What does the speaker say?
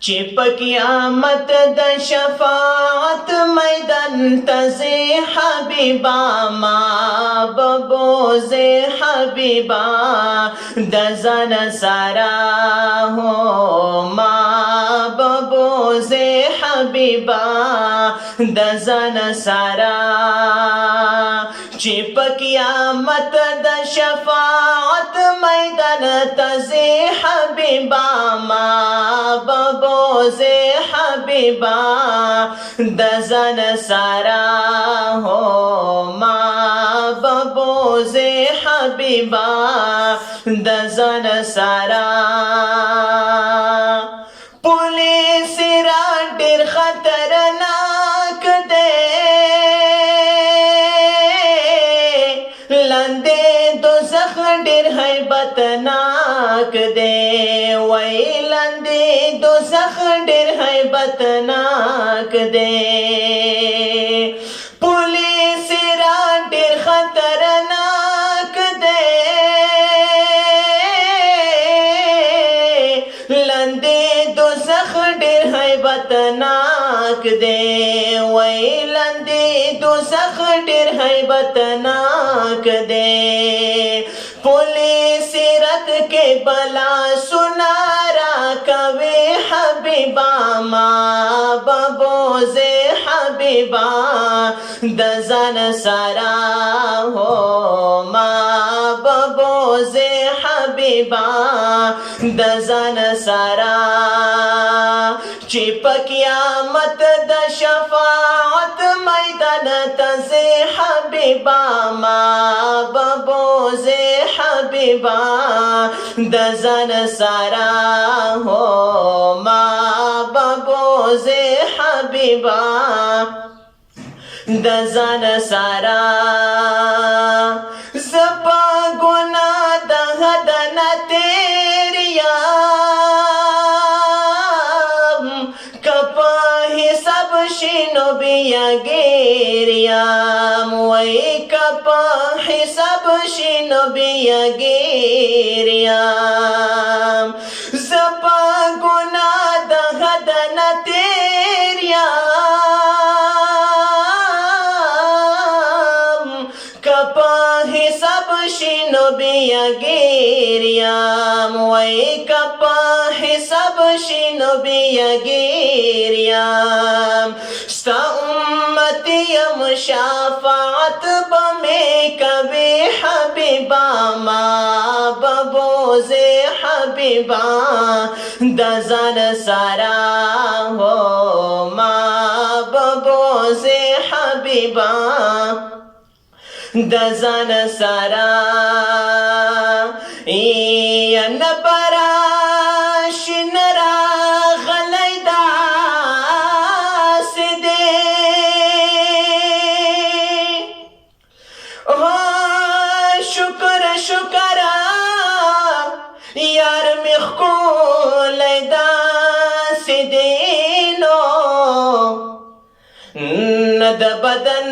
چې په قیامت د شفاعت میدان ته ځې حبیبا ما ببوځې حبیبا د ځان سره هو ما ببوځې حبیبا د ځان سره چې په قیامت د شفاعت میدان ته ځې حبیبا ما ببوځې حبیبا د ځان سره هو ما ببوځې حبیبا د ځان سره پولیس را ډېر خطرناک دی لاندې دوزخ ډېر هیبتناک دی وای لاندې دوزخ ډېر هیبتناک دی پولیس را ډېر خطرناک دی لاندې دوزخ ډېر هیبتناک دی وای لاندې دوزخ ډېر هیبتناک دی پولیس رت کې بلا سنارا کوي حبیبا ما ببوځې حبیبا د ځان سره هو ما ببوځې حبیبا د ځان سره چې په قیامت د شفاعت میدان ته ځې حبیبا ما ببوځې حبیبا د ځان سره هو ما ببوځې حبیبا د ځان سره زه په ګناه د حد نه تېر یم که په حساب شي نو بیا ګیر یم وای که په حساب شي نو بیا ګیر یم زه په ګناه د حد نه تېر یم که په حساب شي نو بیا ګیر یم وای که په حساب شي نو بیا ګیر یم ستا امتی یم شفاعت به مې کوي حبیبا ما ببوځې حبیبا د ځان سره هو ما ببوځې حبیبا د ځان سره یا نه براشي نه راغلی داسې دی شکر شکر یار مې ښکلی داسې دی نو نه د بدن